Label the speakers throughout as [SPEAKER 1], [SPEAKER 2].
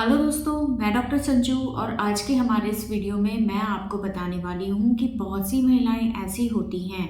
[SPEAKER 1] Hello दोस्तों, मैं doctor Sanju और आज के हमारे इस वीडियो में मैं आपको बताने वाली हूँ कि बहुत सी महिलाएं ऐसी होती हैं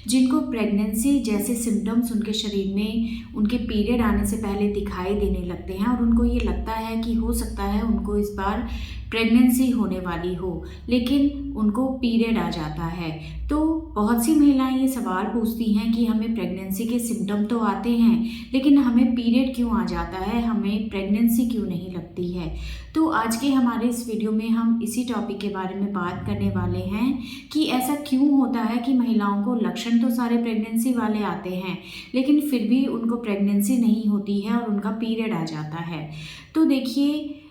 [SPEAKER 1] जिनको प्रेगनेंसी जैसे सिम्टम्स उनके शरीर में उनके पीरियड आने से पहले दिखाई देने लगते हैं और उनको ये लगता है कि हो सकता है उनको इस बार प्रेगनेंसी होने वाली हो, लेकिन उनको पीरियड आ जाता है। तो बहुत सी महिलाएं ये सवाल पूछती हैं कि हमें प्रेगनेंसी के सिम्टम तो आते हैं, लेकिन हमें पीरियड क्यों आ जाता है, हमें प्रेगनेंसी क्यों नहीं लगती है। तो आज के हमारे इस वीडियो में हम इसी टॉपिक के बारे में बात करने वाले हैं कि ऐसा क्यों होता है कि महिलाओं को लक्षण तो सारे प्रेगनेंसी वाले आते हैं, लेकिन फिर भी उनको प्रेगनेंसी नहीं होती है और उनका पीरियड आ जाता है। तो देखिए,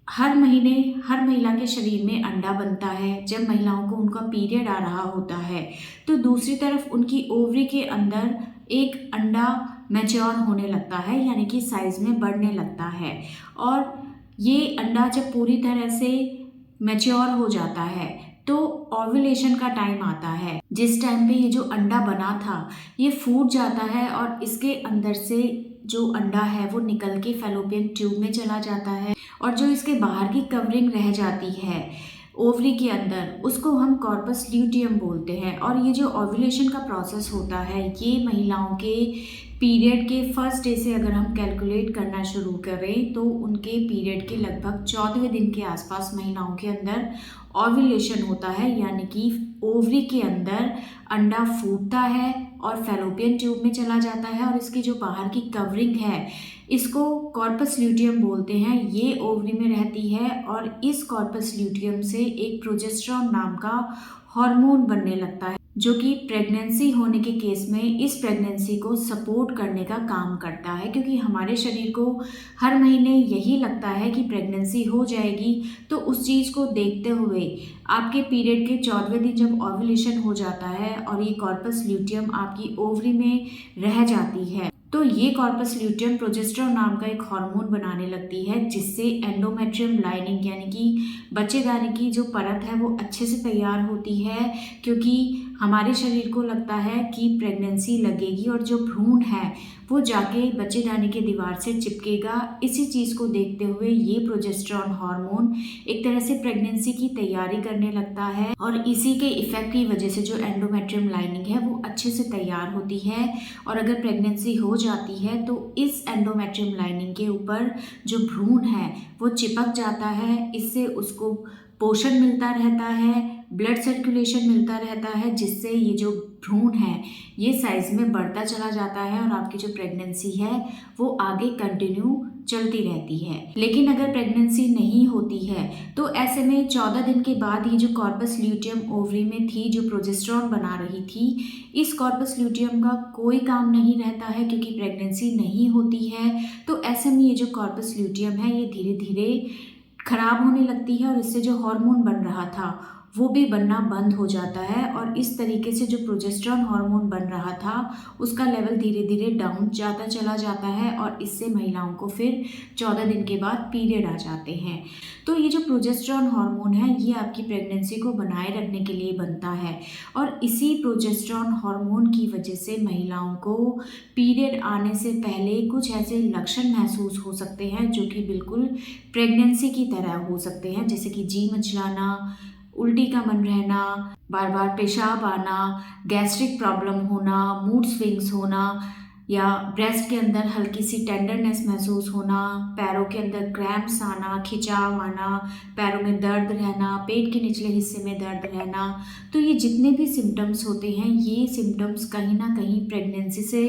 [SPEAKER 1] हर महीने हर महिला के शरीर में अंडा बनता है। जब महिलाओं को उनका पीरियड आ रहा होता है तो दूसरी तरफ उनकी ओवरी के अंदर एक अंडा मैच्योर होने लगता है, यानी कि साइज में बढ़ने लगता है। और ये अंडा जब पूरी तरह से मैच्योर हो जाता है तो ओव्यूलेशन का टाइम आता है, जिस टाइम पे ये जो अंडा बना था ये फूट जाता है और इसके अंदर से जो अंडा है वो निकल के फैलोपियन ट्यूब में चला जाता है और जो इसके बाहर की कवरिंग रह जाती है ओवरी के अंदर, उसको हम कॉर्पस ल्यूटियम बोलते हैं। और ये जो ओव्यूलेशन का प्रोसेस होता है ये महिलाओं के पीरियड के फर्स्ट डे से अगर हम कैलकुलेट करना शुरू करें तो उनके पीरियड के लगभग 14वें दिन के आसपास महिलाओं के अंदर ओव्यूलेशन होता है, यानी कि ओवरी के अंदर अंडा फूटता है और फैलोपियन ट्यूब में चला जाता है और इसकी जो बाहर की कवरिंग है इसको कॉर्पस ल्यूटियम बोलते हैं, ये ओवरी में रहती है। और इस कॉर्पस ल्यूटियम से एक प्रोजेस्टेरॉन नाम का हार्मोन बनने लगता है जो कि प्रेगनेंसी होने के केस में इस प्रेगनेंसी को सपोर्ट करने का काम करता है, क्योंकि हमारे शरीर को हर महीने यही लगता है कि प्रेगनेंसी हो जाएगी। तो उस चीज़ को देखते हुए आपके पीरियड के 14वें दिन जब ओव्यूलेशन हो जाता है और ये कॉर्पस ल्यूटियम आपकी ओवरी में रह जाती है तो ये कॉर्पस ल्यूटियम प्रोजेस्टेरॉन नाम का एक हार्मोन बनाने लगती है, जिससे एंडोमेट्रियम लाइनिंग यानी कि बच्चेदानी की जो परत है वो अच्छे से तैयार होती है, क्योंकि हमारे शरीर को लगता है कि प्रेगनेंसी लगेगी और जो भ्रूण है वो जाके बच्चेदानी के दीवार से चिपकेगा। इसी चीज़ को देखते हुए ये प्रोजेस्टेरॉन हार्मोन एक तरह से प्रेगनेंसी की तैयारी करने लगता है और इसी के इफेक्ट की वजह से जो एंडोमेट्रियम लाइनिंग है वो अच्छे से तैयार होती है। और अगर प्रेगनेंसी हो जाती है तो इस एंडोमेट्रियम लाइनिंग के ऊपर जो भ्रूण है वो चिपक जाता है, इससे उसको पोषण मिलता रहता है, ब्लड सर्कुलेशन मिलता रहता है, जिससे ये जो भ्रूण है ये साइज में बढ़ता चला जाता है और आपकी जो प्रेगनेंसी है वो आगे कंटिन्यू चलती रहती है। लेकिन अगर प्रेगनेंसी नहीं होती है तो ऐसे में 14 दिन के बाद ये जो कॉर्पस ल्यूटियम ओवरी में थी जो प्रोजेस्टेरॉन बना रही थी, इस कॉर्पस ल्यूटियम का कोई काम नहीं रहता है क्योंकि प्रेगनेंसी नहीं होती है। तो ऐसे में ये जो कॉर्पस ल्यूटियम है ये धीरे धीरे खराब होने लगती है और इससे जो हार्मोन बन रहा था वो भी बनना बंद हो जाता है और इस तरीके से जो प्रोजेस्टेरॉन हार्मोन बन रहा था उसका लेवल धीरे धीरे डाउन जाता चला जाता है और इससे महिलाओं को फिर 14 दिन के बाद पीरियड आ जाते हैं। तो ये जो प्रोजेस्टेरॉन हार्मोन है ये आपकी प्रेगनेंसी को बनाए रखने के लिए बनता है और इसी प्रोजेस्टेरॉन हार्मोन की वजह से महिलाओं को पीरियड आने से पहले कुछ ऐसे लक्षण महसूस हो सकते हैं जो कि बिल्कुल प्रेगनेंसी की तरह हो सकते हैं, जैसे कि जी मचलाना, उल्टी का मन रहना, बार बार पेशाब आना, गैस्ट्रिक प्रॉब्लम होना, मूड स्विंग्स होना या ब्रेस्ट के अंदर हल्की सी टेंडरनेस महसूस होना, पैरों के अंदर क्रैम्प्स आना, खिंचाव आना, पैरों में दर्द रहना, पेट के निचले हिस्से में दर्द रहना। तो ये जितने भी सिम्टम्स होते हैं ये सिम्टम्स कहीं ना कहीं प्रेगनेंसी से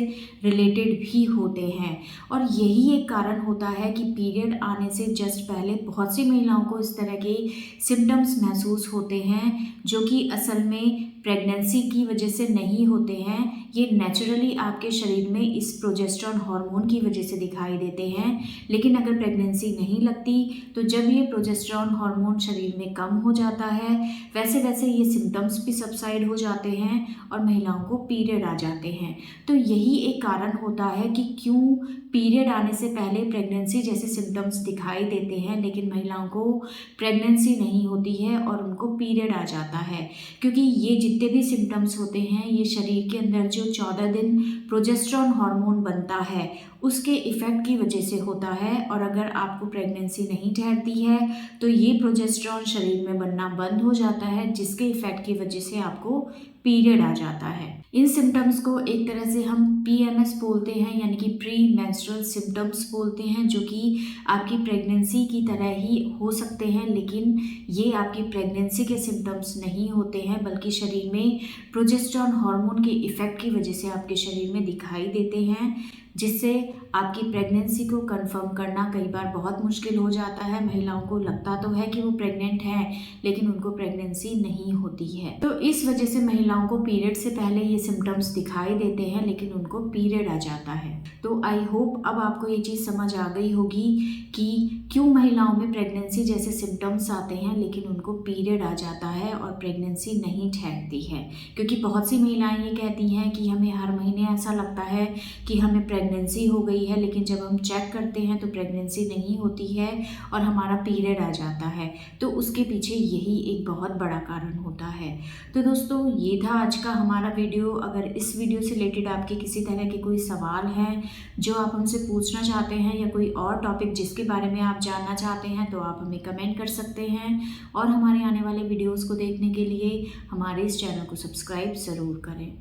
[SPEAKER 1] रिलेटेड भी होते हैं और यही एक कारण होता है कि पीरियड आने से जस्ट पहले बहुत सी महिलाओं को इस तरह के सिम्टम्स महसूस होते हैं जो कि असल में प्रेगनेंसी की वजह से नहीं होते हैं। ये नेचुरली आपके शरीर में इस प्रोजेस्टेरॉन हार्मोन की वजह से दिखाई देते हैं। लेकिन अगर प्रेगनेंसी नहीं लगती तो जब ये प्रोजेस्टेरॉन हार्मोन शरीर में कम हो जाता है वैसे वैसे ये सिम्टम्स भी सबसाइड हो जाते हैं और महिलाओं को पीरियड आ जाते हैं। तो यही एक कारण होता है कि क्यों पीरियड आने से पहले प्रेगनेंसी जैसे सिम्टम्स दिखाई देते हैं लेकिन महिलाओं को प्रेगनेंसी नहीं होती है और उनको पीरियड आ जाता है, क्योंकि ये जितने भी सिम्टम्स होते हैं ये शरीर के अंदर जो 14 दिन प्रोजेस्टेरॉन हार्मोन बनता है उसके इफ़ेक्ट की वजह से होता है। और अगर आपको प्रेगनेंसी नहीं ठहरती है तो ये प्रोजेस्टेरॉन शरीर में बनना बंद हो जाता है, जिसके इफ़ेक्ट की वजह से आपको पीरियड आ जाता है। इन सिम्टम्स को एक तरह से हम PMS बोलते हैं, यानी कि प्री मेंस्ट्रुअल सिम्टम्स बोलते हैं, जो कि आपकी प्रेगनेंसी की तरह ही हो सकते हैं, लेकिन ये आपकी प्रेगनेंसी के सिम्टम्स नहीं होते हैं, बल्कि शरीर में प्रोजेस्टेरॉन हार्मोन के इफ़ेक्ट की वजह से आपके शरीर में दिखाई देते हैं, जिससे आपकी प्रेगनेंसी को कंफर्म करना कई बार बहुत मुश्किल हो जाता है। महिलाओं को लगता तो है कि वो प्रेग्नेंट है, लेकिन उनको प्रेगनेंसी नहीं होती है। तो इस वजह से महिलाओं को पीरियड से पहले ये सिम्टम्स दिखाई देते हैं, लेकिन उनको पीरियड आ जाता है। तो आई होप अब आपको ये चीज़ समझ आ गई होगी कि क्यों महिलाओं में प्रेगनेंसी जैसे सिम्टम्स आते हैं, लेकिन उनको पीरियड आ जाता है और प्रेगनेंसी नहीं ठहरती है। क्योंकि बहुत सी महिलाएं ये कहती हैं कि हमें हर महीने ऐसा लगता है कि हमें प्रेगनेंसी हो गई है, लेकिन जब हम चेक करते हैं तो प्रेगनेंसी नहीं होती है और हमारा पीरियड आ जाता है। तो उसके पीछे यही एक बहुत बड़ा कारण होता है। तो दोस्तों, ये था आज का हमारा वीडियो। अगर इस वीडियो से रिलेटेड आपके किसी तरह के कोई सवाल हैं जो आप हमसे पूछना चाहते हैं, या कोई और टॉपिक जिसके बारे में आप जानना चाहते हैं, तो आप हमें कमेंट कर सकते हैं। और हमारे आने वाले वीडियोज़ को देखने के लिए हमारे इस चैनल को सब्सक्राइब ज़रूर करें।